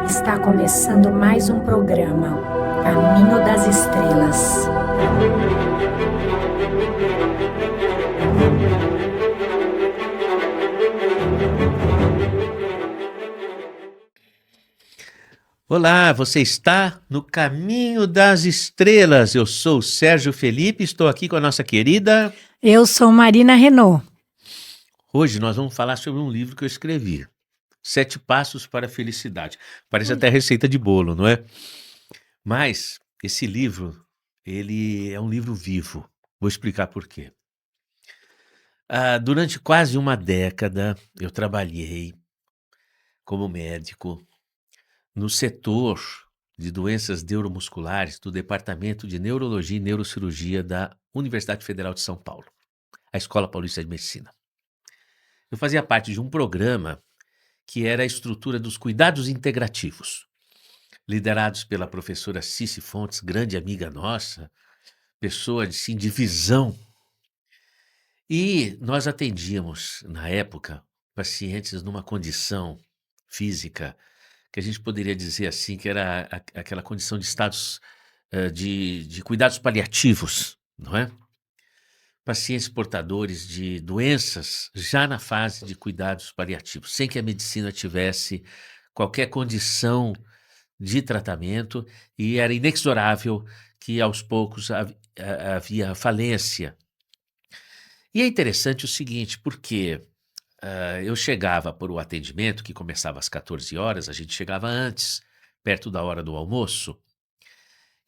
Está começando mais um programa, Caminho das Estrelas. Olá, você está no Caminho das Estrelas. Eu sou o Sérgio Felipe, estou aqui com a nossa querida. Eu sou Marina Renault. Hoje nós vamos falar sobre um livro que eu escrevi, 7 Passos para a Felicidade. Parece até receita de bolo, não é? Mas esse livro, ele é um livro vivo. Vou explicar por quê. Durante quase uma década, eu trabalhei como médico no setor de doenças neuromusculares do Departamento de Neurologia e Neurocirurgia da Universidade Federal de São Paulo, a Escola Paulista de Medicina. Eu fazia parte de um programa que era a estrutura dos cuidados integrativos, liderados pela professora Cici Fontes, grande amiga nossa, pessoa assim, de visão. E nós atendíamos, na época, pacientes numa condição física que a gente poderia dizer assim, que era aquela condição de estados de cuidados paliativos, não é? Pacientes portadores de doenças já na fase de cuidados paliativos, sem que a medicina tivesse qualquer condição de tratamento, e era inexorável que aos poucos havia falência. E é interessante o seguinte, porque eu chegava para o atendimento, que começava às 14 horas, a gente chegava antes, perto da hora do almoço,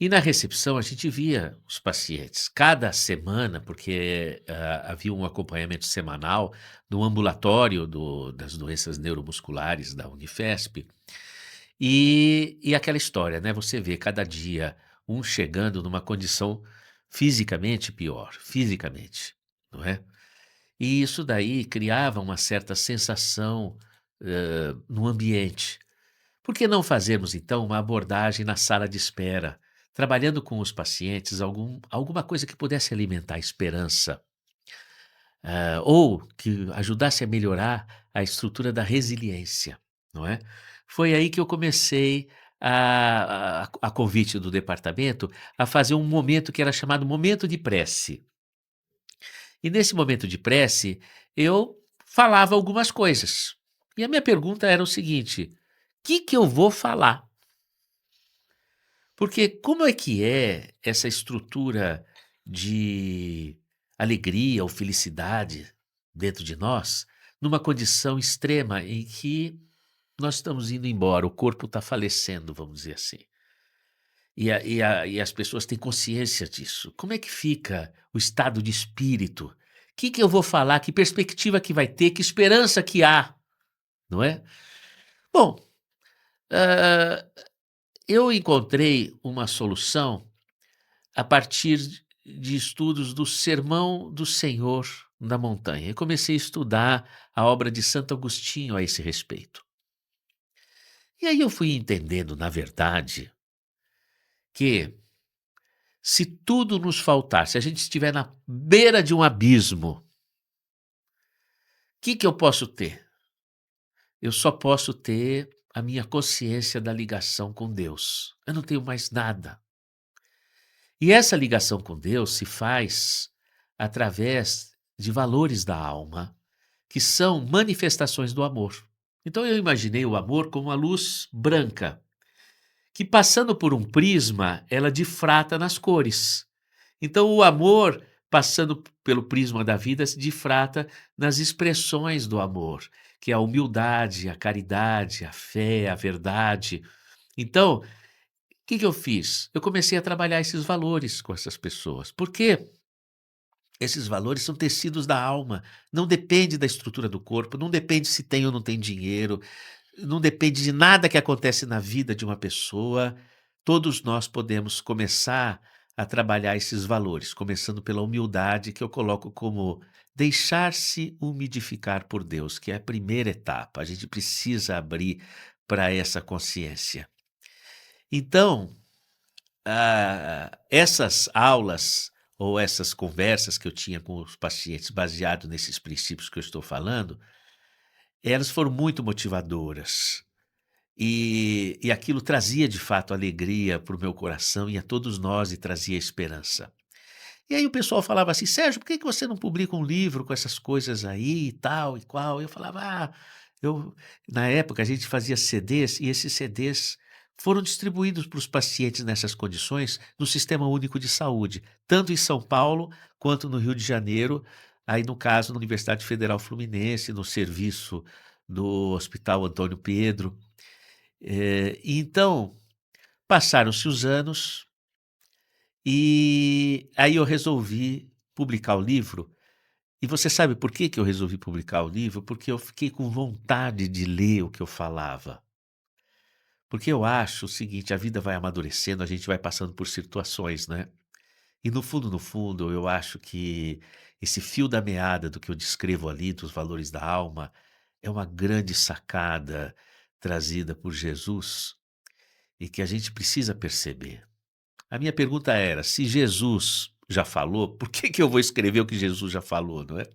e na recepção a gente via os pacientes. Cada semana, porque havia um acompanhamento semanal no ambulatório das doenças neuromusculares da Unifesp, e aquela história, né? Você vê cada dia um chegando numa condição fisicamente pior, fisicamente, não é? E isso daí criava uma certa sensação, no ambiente. Por que não fazermos, então, uma abordagem na sala de espera, trabalhando com os pacientes alguma coisa que pudesse alimentar a esperança, ou que ajudasse a melhorar a estrutura da resiliência, não é? Foi aí que eu comecei a convite do departamento, a fazer um momento que era chamado momento de prece. E nesse momento de prece, eu falava algumas coisas. E a minha pergunta era o seguinte: que eu vou falar? Porque como é que é essa estrutura de alegria ou felicidade dentro de nós, numa condição extrema em que nós estamos indo embora, o corpo está falecendo, vamos dizer assim. E as pessoas têm consciência disso. Como é que fica o estado de espírito? O que eu vou falar? Que perspectiva que vai ter? Que esperança que há? Não é? Bom, ah, eu encontrei uma solução a partir de estudos do Sermão do Senhor na Montanha. Eu comecei a estudar a obra de Santo Agostinho a esse respeito. E aí eu fui entendendo, na verdade, que se tudo nos faltar, se a gente estiver na beira de um abismo, o que eu posso ter? Eu só posso ter a minha consciência da ligação com Deus. Eu não tenho mais nada. E essa ligação com Deus se faz através de valores da alma, que são manifestações do amor. Então eu imaginei o amor como uma luz branca, que passando por um prisma, ela difrata nas cores. Então o amor, passando pelo prisma da vida, se difrata nas expressões do amor, que é a humildade, a caridade, a fé, a verdade. Então, o que eu fiz? Eu comecei a trabalhar esses valores com essas pessoas. Por quê? Esses valores são tecidos da alma, não depende da estrutura do corpo, não depende se tem ou não tem dinheiro, não depende de nada que acontece na vida de uma pessoa. Todos nós podemos começar a trabalhar esses valores, começando pela humildade, que eu coloco como deixar-se umidificar por Deus, que é a primeira etapa. A gente precisa abrir para essa consciência. Então, essas aulas ou essas conversas que eu tinha com os pacientes, baseado nesses princípios que eu estou falando, elas foram muito motivadoras. E aquilo trazia de fato alegria para o meu coração e a todos nós e trazia esperança. E aí o pessoal falava assim: Sérgio, por que você não publica um livro com essas coisas aí e tal e qual? Eu falava: eu... Na época a gente fazia CDs e esses CDs foram distribuídos para os pacientes nessas condições no Sistema Único de Saúde, tanto em São Paulo quanto no Rio de Janeiro, aí no caso na Universidade Federal Fluminense, no serviço do Hospital Antônio Pedro. Então, passaram-se os anos e aí eu resolvi publicar o livro. E você sabe por que que eu resolvi publicar o livro? Porque eu fiquei com vontade de ler o que eu falava. Porque eu acho o seguinte, a vida vai amadurecendo, a gente vai passando por situações, né? E no fundo, eu acho que esse fio da meada do que eu descrevo ali, dos valores da alma, é uma grande sacada trazida por Jesus e que a gente precisa perceber. A minha pergunta era: se Jesus já falou, por que que eu vou escrever o que Jesus já falou, não é?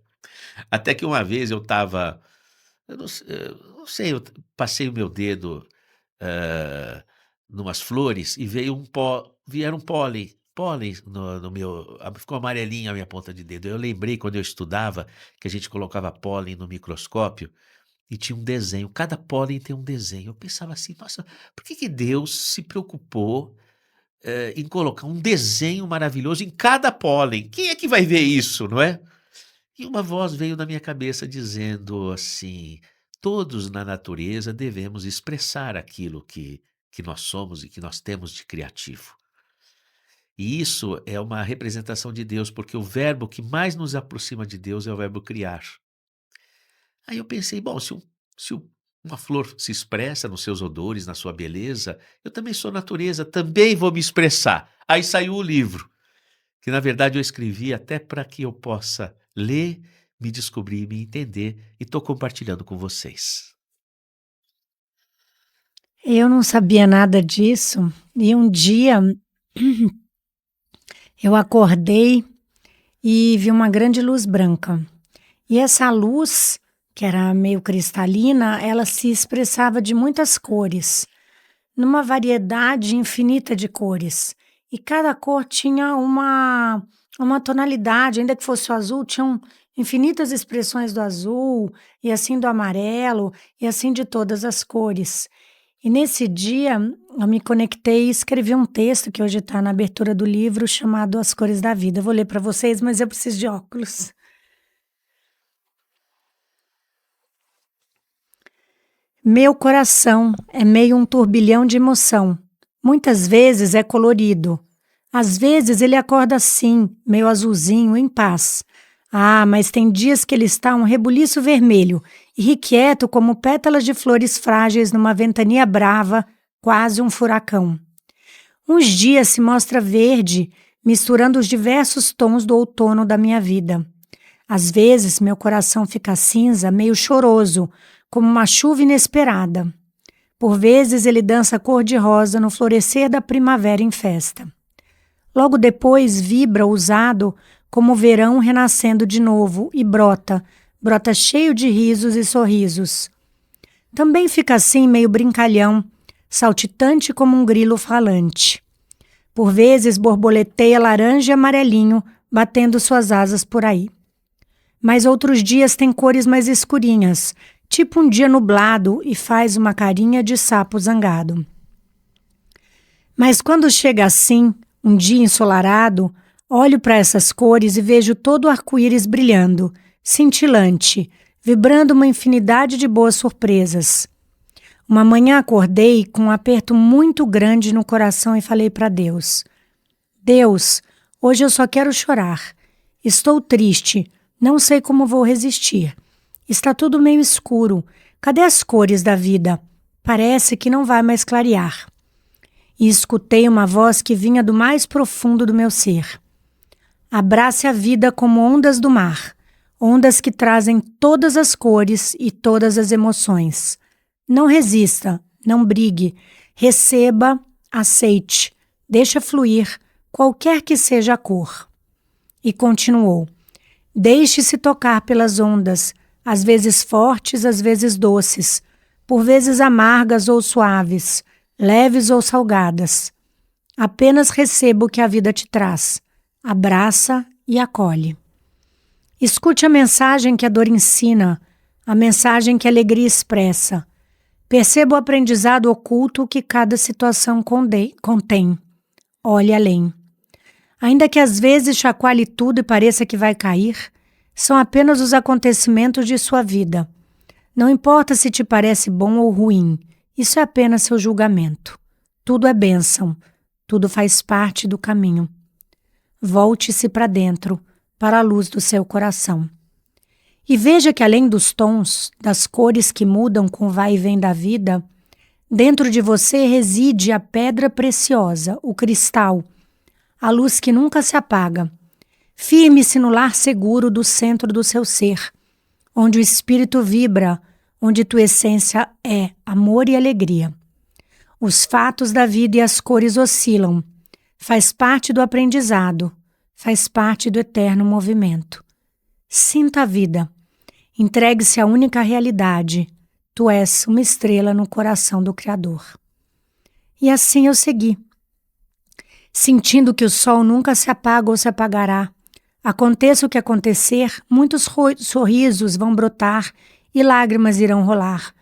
Até que uma vez eu estava, eu não sei, passei o meu dedo eh, numas flores e veio vieram pólen no meu, ficou amarelinho a minha ponta de dedo. Eu lembrei quando eu estudava que a gente colocava pólen no microscópio e tinha um desenho, cada pólen tem um desenho. Eu pensava assim, nossa, por que que Deus se preocupou em colocar um desenho maravilhoso em cada pólen? Quem é que vai ver isso, não é? E uma voz veio na minha cabeça dizendo assim: todos na natureza devemos expressar aquilo que nós somos e que nós temos de criativo. E isso é uma representação de Deus, porque o verbo que mais nos aproxima de Deus é o verbo criar. Aí eu pensei, bom, uma flor se expressa nos seus odores, na sua beleza, eu também sou natureza, também vou me expressar. Aí saiu o livro, que na verdade eu escrevi até para que eu possa ler, me descobrir, me entender, e estou compartilhando com vocês. Eu não sabia nada disso e um dia eu acordei e vi uma grande luz branca. E essa luz, que era meio cristalina, ela se expressava de muitas cores, numa variedade infinita de cores. E cada cor tinha uma tonalidade, ainda que fosse o azul, tinham infinitas expressões do azul, e assim do amarelo, e assim de todas as cores. E nesse dia eu me conectei e escrevi um texto que hoje está na abertura do livro, chamado As Cores da Vida. Eu vou ler para vocês, mas eu preciso de óculos. Meu coração é meio um turbilhão de emoção. Muitas vezes é colorido. Às vezes ele acorda assim, meio azulzinho, em paz. Mas tem dias que ele está um rebuliço vermelho, irrequieto como pétalas de flores frágeis numa ventania brava, quase um furacão. Uns dias se mostra verde, misturando os diversos tons do outono da minha vida. Às vezes meu coração fica cinza, meio choroso, como uma chuva inesperada. Por vezes ele dança cor-de-rosa no florescer da primavera em festa. Logo depois vibra ousado como o verão renascendo de novo e brota cheio de risos e sorrisos. Também fica assim meio brincalhão, saltitante como um grilo falante. Por vezes borboleteia laranja e amarelinho, batendo suas asas por aí. Mas outros dias tem cores mais escurinhas, tipo um dia nublado, e faz uma carinha de sapo zangado. Mas quando chega assim, um dia ensolarado, olho para essas cores e vejo todo o arco-íris brilhando, cintilante, vibrando uma infinidade de boas surpresas. Uma manhã acordei com um aperto muito grande no coração e falei para Deus: Deus, hoje eu só quero chorar. Estou triste, não sei como vou resistir. Está tudo meio escuro. Cadê as cores da vida? Parece que não vai mais clarear. E escutei uma voz que vinha do mais profundo do meu ser. Abrace a vida como ondas do mar, ondas que trazem todas as cores e todas as emoções. Não resista, não brigue, receba, aceite, deixa fluir, qualquer que seja a cor. E continuou: deixe-se tocar pelas ondas, às vezes fortes, às vezes doces. por vezes amargas ou suaves, leves ou salgadas. Apenas receba o que a vida te traz, abraça e acolhe. Escute a mensagem que a dor ensina, a mensagem que a alegria expressa. Perceba o aprendizado oculto que cada situação contém. Olhe além. Ainda que às vezes chacoalhe tudo e pareça que vai cair, são apenas os acontecimentos de sua vida. Não importa se te parece bom ou ruim, isso é apenas seu julgamento. Tudo é bênção, tudo faz parte do caminho. Volte-se para dentro, para a luz do seu coração. E veja que além dos tons, das cores que mudam com o vai e vem da vida, dentro de você reside a pedra preciosa, o cristal, a luz que nunca se apaga. Firme-se no lar seguro do centro do seu ser, onde o espírito vibra, onde tua essência é amor e alegria. Os fatos da vida e as cores oscilam. Faz parte do aprendizado, faz parte do eterno movimento. Sinta a vida. Entregue-se à única realidade. Tu és uma estrela no coração do Criador. E assim eu segui, sentindo que o sol nunca se apaga ou se apagará. Aconteça o que acontecer, muitos sorrisos vão brotar e lágrimas irão rolar.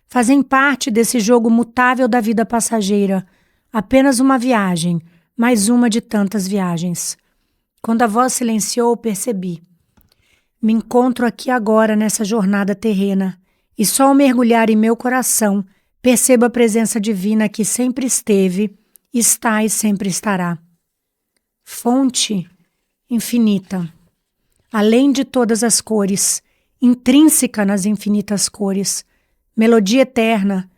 Fazem parte desse jogo mutável da vida passageira. Apenas uma viagem, mais uma de tantas viagens. Quando a voz silenciou, percebi. Me encontro aqui agora nessa jornada terrena, e só ao mergulhar em meu coração, percebo a presença divina que sempre esteve, está e sempre estará. Fonte infinita, além de todas as cores, intrínseca nas infinitas cores, melodia eterna,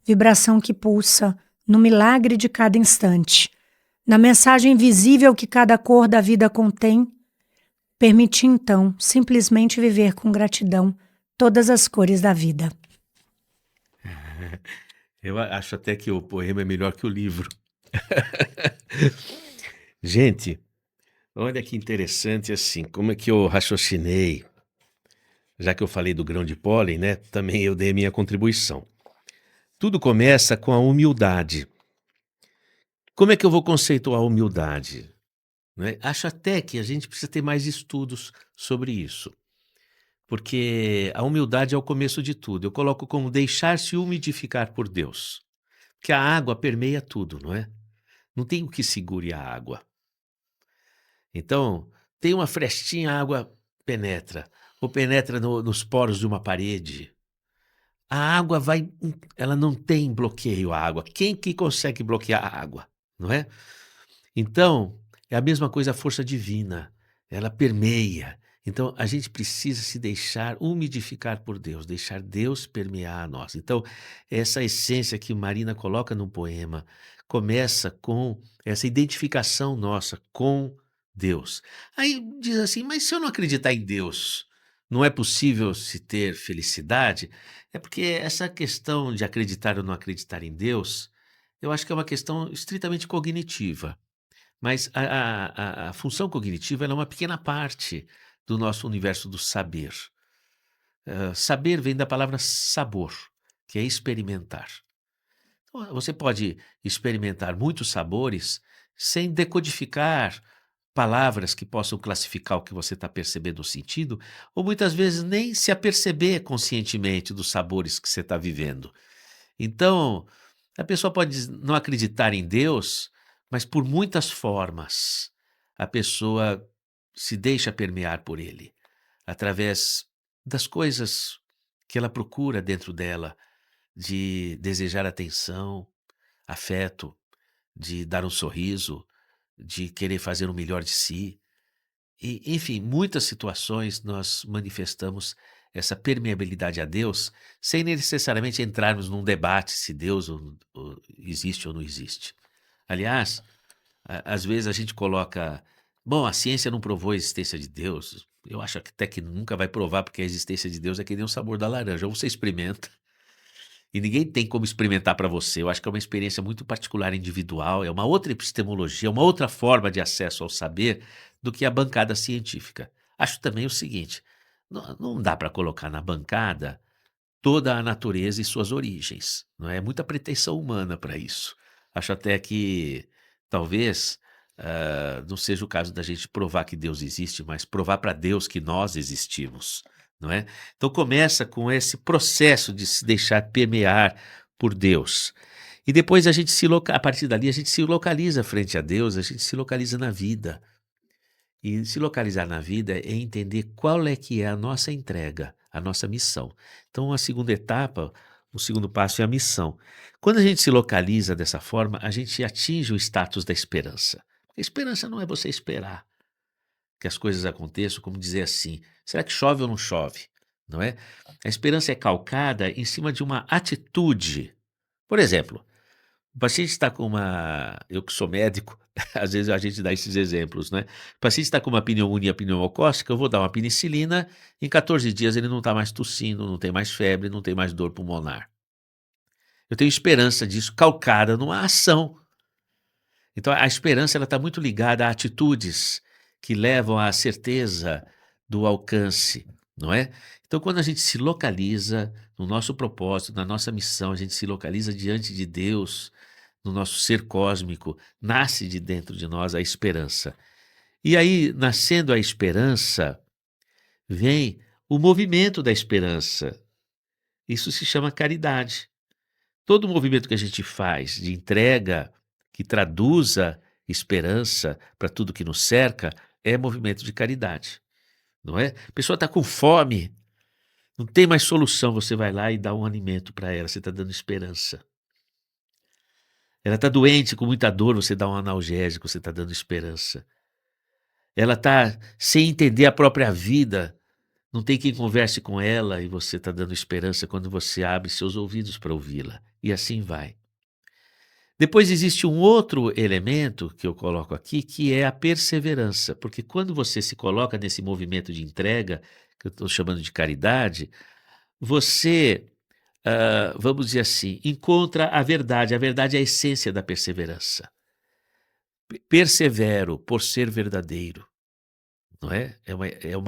vibração que pulsa, no milagre de cada instante, na mensagem visível que cada cor da vida contém. Permiti então simplesmente viver com gratidão todas as cores da vida. Eu acho até que o poema é melhor que o livro. Gente, olha que interessante assim, como é que eu raciocinei. Já que eu falei do grão de pólen, né? Também eu dei a minha contribuição. Tudo começa com a humildade. Como é que eu vou conceituar a humildade? Né? Acho até que a gente precisa ter mais estudos sobre isso. Porque a humildade é o começo de tudo. Eu coloco como deixar-se umidificar por Deus. Porque a água permeia tudo, não é? Não tem o que segure a água. Então, tem uma frestinha, a água penetra. Ou penetra nos poros de uma parede. A água ela não tem bloqueio, a água. Quem que consegue bloquear a água, não é? Então, é a mesma coisa a força divina. Ela permeia. Então, a gente precisa se deixar umidificar por Deus, deixar Deus permear a nós. Então, essa essência que Marina coloca no poema começa com essa identificação nossa com Deus. Aí diz assim, mas se eu não acreditar em Deus, não é possível se ter felicidade? É porque essa questão de acreditar ou não acreditar em Deus, eu acho que é uma questão estritamente cognitiva. Mas a função cognitiva ela é uma pequena parte do nosso universo do saber. Saber vem da palavra sabor, que é experimentar. Então, você pode experimentar muitos sabores sem decodificar palavras que possam classificar o que você está percebendo o sentido, ou muitas vezes nem se aperceber conscientemente dos sabores que você está vivendo. Então, a pessoa pode não acreditar em Deus, mas por muitas formas a pessoa se deixa permear por ele, através das coisas que ela procura dentro dela, de desejar atenção, afeto, de dar um sorriso, de querer fazer o melhor de si. E, enfim, muitas situações nós manifestamos essa permeabilidade a Deus sem necessariamente entrarmos num debate se Deus existe ou não existe. Aliás, às vezes a gente coloca, bom, a ciência não provou a existência de Deus. Eu acho que até que nunca vai provar, porque a existência de Deus é que nem o sabor da laranja. Ou você experimenta, e ninguém tem como experimentar para você. Eu acho que é uma experiência muito particular, individual, é uma outra epistemologia, uma outra forma de acesso ao saber do que a bancada científica. Acho também o seguinte, não dá para colocar na bancada toda a natureza e suas origens. Não é muita pretensão humana para isso. Acho até que talvez não seja o caso da gente provar que Deus existe, mas provar para Deus que nós existimos, não é? Então começa com esse processo de se deixar permear por Deus. E depois a partir dali a gente se localiza frente a Deus, a gente se localiza na vida. E se localizar na vida é entender qual é que é a nossa entrega, a nossa missão. Então, a segunda etapa, o segundo passo é a missão. Quando a gente se localiza dessa forma, a gente atinge o status da esperança. A esperança não é você esperar que as coisas aconteçam, como dizer assim, será que chove ou não chove? Não é? A esperança é calcada em cima de uma atitude. Por exemplo, o paciente está com uma. Eu que sou médico, às vezes a gente dá esses exemplos, né? O paciente está com uma pneumonia pneumocócica, eu vou dar uma penicilina, em 14 dias ele não está mais tossindo, não tem mais febre, não tem mais dor pulmonar. Eu tenho esperança disso calcada numa ação. Então a esperança ela está muito ligada a atitudes que levam à certeza do alcance, não é? Então quando a gente se localiza no nosso propósito, na nossa missão, a gente se localiza diante de Deus, no nosso ser cósmico, nasce de dentro de nós a esperança. E aí, nascendo a esperança, vem o movimento da esperança. Isso se chama caridade. Todo movimento que a gente faz de entrega, que traduza esperança para tudo que nos cerca, é movimento de caridade, não é? A pessoa está com fome, não tem mais solução, você vai lá e dá um alimento para ela, você está dando esperança. Ela está doente, com muita dor, você dá um analgésico, você está dando esperança. Ela está sem entender a própria vida, não tem quem converse com ela e você está dando esperança quando você abre seus ouvidos para ouvi-la. E assim vai. Depois existe um outro elemento que eu coloco aqui, que é a perseverança, porque quando você se coloca nesse movimento de entrega, que eu estou chamando de caridade, você, vamos dizer assim, encontra a verdade é a essência da perseverança. Persevero por ser verdadeiro, não é? Eu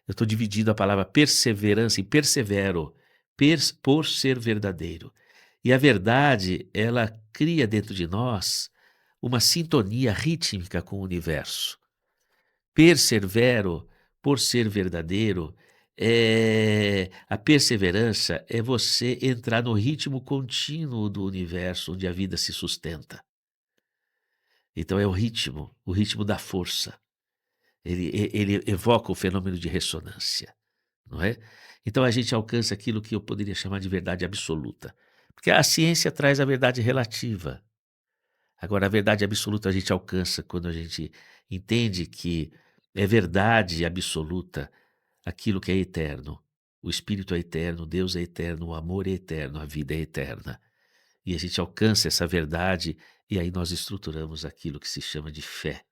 estou dividindo a palavra perseverança em persevero, por ser verdadeiro. E a verdade, ela cria dentro de nós uma sintonia rítmica com o universo. Persevero por ser verdadeiro, a perseverança é você entrar no ritmo contínuo do universo onde a vida se sustenta. Então é o ritmo da força. Ele evoca o fenômeno de ressonância, não é? Então a gente alcança aquilo que eu poderia chamar de verdade absoluta. Porque a ciência traz a verdade relativa. Agora, a verdade absoluta a gente alcança quando a gente entende que é verdade absoluta aquilo que é eterno. O Espírito é eterno, Deus é eterno, o amor é eterno, a vida é eterna. E a gente alcança essa verdade e aí nós estruturamos aquilo que se chama de fé.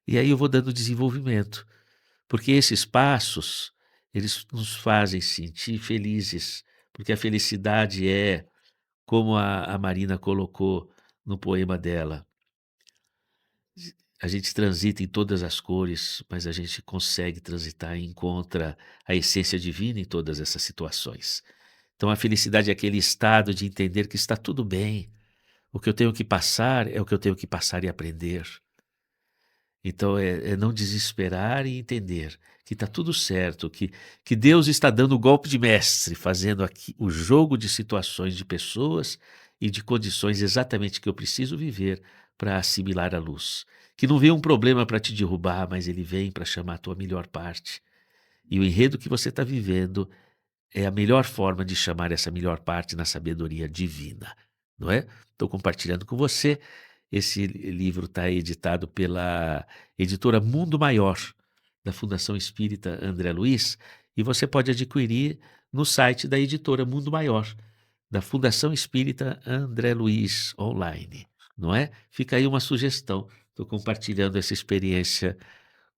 E aí eu vou dando desenvolvimento, porque esses passos, eles nos fazem sentir felizes, porque a felicidade é, como a Marina colocou no poema dela, a gente transita em todas as cores, mas a gente consegue transitar e encontra a essência divina em todas essas situações. Então a felicidade é aquele estado de entender que está tudo bem, o que eu tenho que passar é o que eu tenho que passar e aprender. Então é não desesperar e entender que está tudo certo, que Deus está dando o golpe de mestre, fazendo aqui o jogo de situações, de pessoas e de condições exatamente que eu preciso viver para assimilar a luz. Que não vem um problema para te derrubar, mas ele vem para chamar a tua melhor parte. E o enredo que você está vivendo é a melhor forma de chamar essa melhor parte na sabedoria divina, não é? Estou compartilhando com você. Esse livro está editado pela editora Mundo Maior, da Fundação Espírita André Luiz, e você pode adquirir no site da editora Mundo Maior, da Fundação Espírita André Luiz Online, não é? Fica aí uma sugestão. Estou compartilhando essa experiência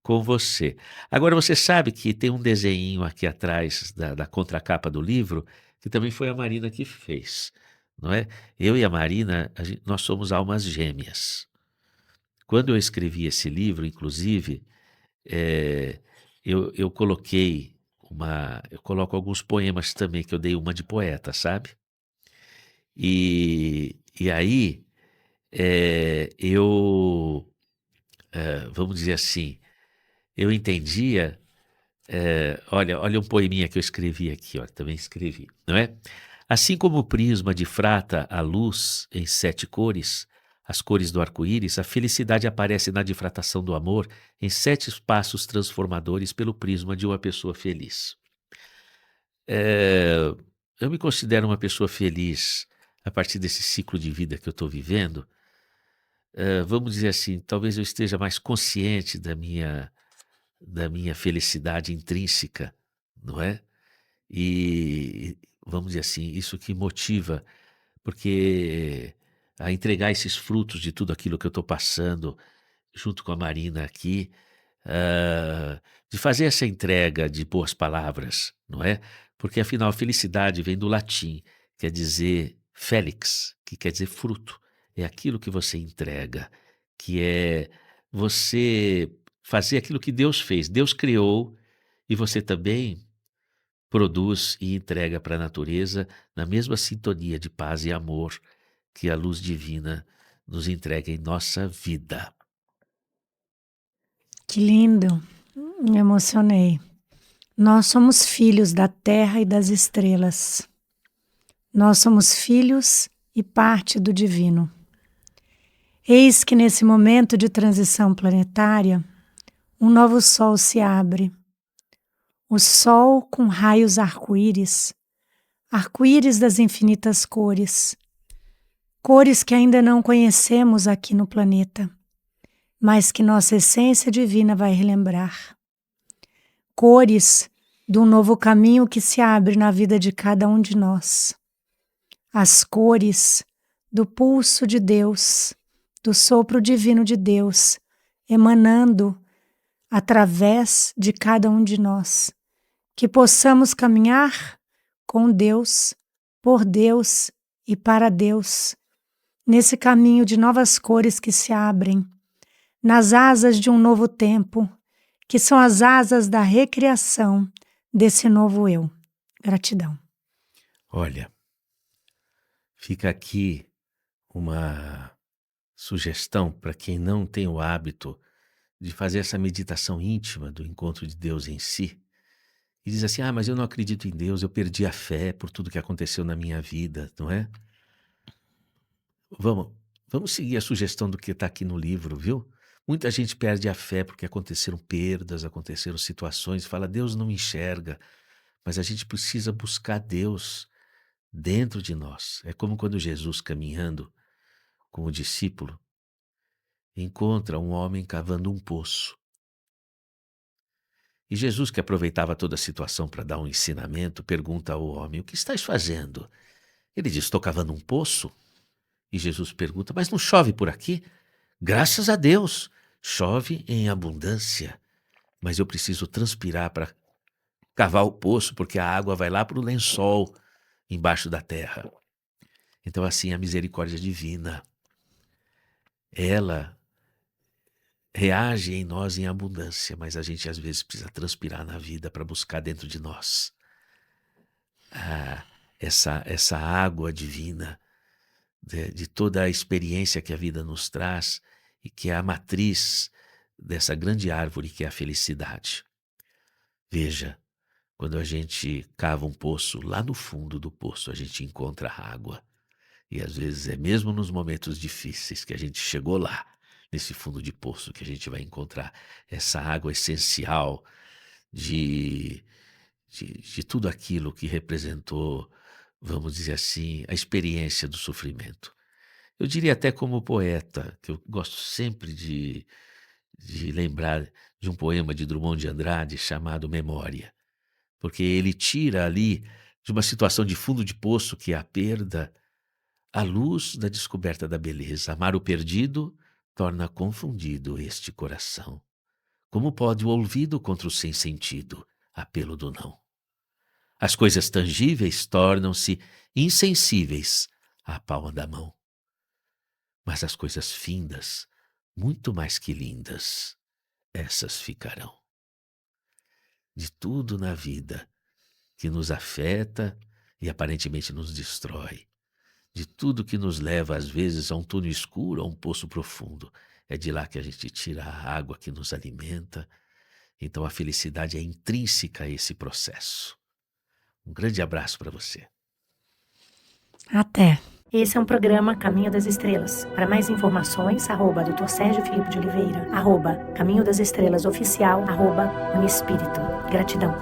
com você. Agora, você sabe que tem um desenho aqui atrás da contracapa do livro, que também foi a Marina que fez, não é? Eu e a Marina, nós somos almas gêmeas. Quando eu escrevi esse livro, inclusive, eu coloquei eu coloco alguns poemas também, que eu dei uma de poeta, sabe? E aí, vamos dizer assim, eu entendia, olha um poeminha que eu escrevi aqui, ó, também escrevi, não é? Assim como o prisma difrata a luz em 7 cores, as cores do arco-íris, a felicidade aparece na difratação do amor em 7 passos transformadores pelo prisma de uma pessoa feliz. Eh, eu me considero uma pessoa feliz a partir desse ciclo de vida que eu estou vivendo. Vamos dizer assim, talvez eu esteja mais consciente da minha felicidade intrínseca, não é? E vamos dizer assim, isso que motiva, porque a entregar esses frutos de tudo aquilo que eu estou passando, junto com a Marina aqui, ah, de fazer essa entrega de boas palavras, não é? Porque afinal, felicidade vem do latim, quer dizer félix, que quer dizer fruto. É aquilo que você entrega, que é você fazer aquilo que Deus fez. Deus criou e você também produz e entrega para a natureza na mesma sintonia de paz e amor que a luz divina nos entrega em nossa vida. Que lindo, me emocionei. Nós somos filhos da terra e das estrelas. Nós somos filhos e parte do divino. Eis que nesse momento de transição planetária, um novo sol se abre. O sol com raios arco-íris das infinitas cores, cores que ainda não conhecemos aqui no planeta, mas que nossa essência divina vai relembrar. Cores de um novo caminho que se abre na vida de cada um de nós. As cores do pulso de Deus, do sopro divino de Deus, emanando através de cada um de nós. Que possamos caminhar com Deus, por Deus e para Deus, nesse caminho de novas cores que se abrem, nas asas de um novo tempo, que são as asas da recriação desse novo eu. Gratidão. Olha, fica aqui uma sugestão para quem não tem o hábito de fazer essa meditação íntima do encontro de Deus em si. E diz assim: mas eu não acredito em Deus, eu perdi a fé por tudo que aconteceu na minha vida, não é? Vamos, vamos seguir a sugestão do que está aqui no livro, viu? Muita gente perde a fé porque aconteceram perdas, aconteceram situações, fala, Deus não me enxerga, mas a gente precisa buscar Deus dentro de nós. É como quando Jesus, caminhando com o discípulo, encontra um homem cavando um poço. E Jesus, que aproveitava toda a situação para dar um ensinamento, pergunta ao homem, o que estás fazendo? Ele diz, estou cavando um poço. E Jesus pergunta, mas não chove por aqui? Graças a Deus, chove em abundância. Mas eu preciso transpirar para cavar o poço, porque a água vai lá para o lençol, embaixo da terra. Então assim, a misericórdia divina, ela reage em nós em abundância, mas a gente às vezes precisa transpirar na vida para buscar dentro de nós essa água divina de toda a experiência que a vida nos traz e que é a matriz dessa grande árvore que é a felicidade. Veja, quando a gente cava um poço, lá no fundo do poço a gente encontra água. E às vezes é mesmo nos momentos difíceis que a gente chegou lá, nesse fundo de poço, que a gente vai encontrar essa água essencial de tudo aquilo que representou, vamos dizer assim, a experiência do sofrimento. Eu diria até como poeta, que eu gosto sempre de lembrar de um poema de Drummond de Andrade chamado Memória, porque ele tira ali de uma situação de fundo de poço, que é a perda, a luz da descoberta da beleza. Amar o perdido torna confundido este coração. Como pode o ouvido contra o sem sentido, apelo do não? As coisas tangíveis tornam-se insensíveis à palma da mão. Mas as coisas findas, muito mais que lindas, essas ficarão. de tudo na vida que nos afeta e aparentemente nos destrói, de tudo que nos leva às vezes a um túnel escuro, a um poço profundo. É de lá que a gente tira a água que nos alimenta. Então a felicidade é intrínseca a esse processo. Um grande abraço para você. Até. Esse é um programa Caminho das Estrelas. Para mais informações, @Dr. Sérgio Filipe de Oliveira, @Caminho das Estrelas Oficial, @Unispírito. Gratidão.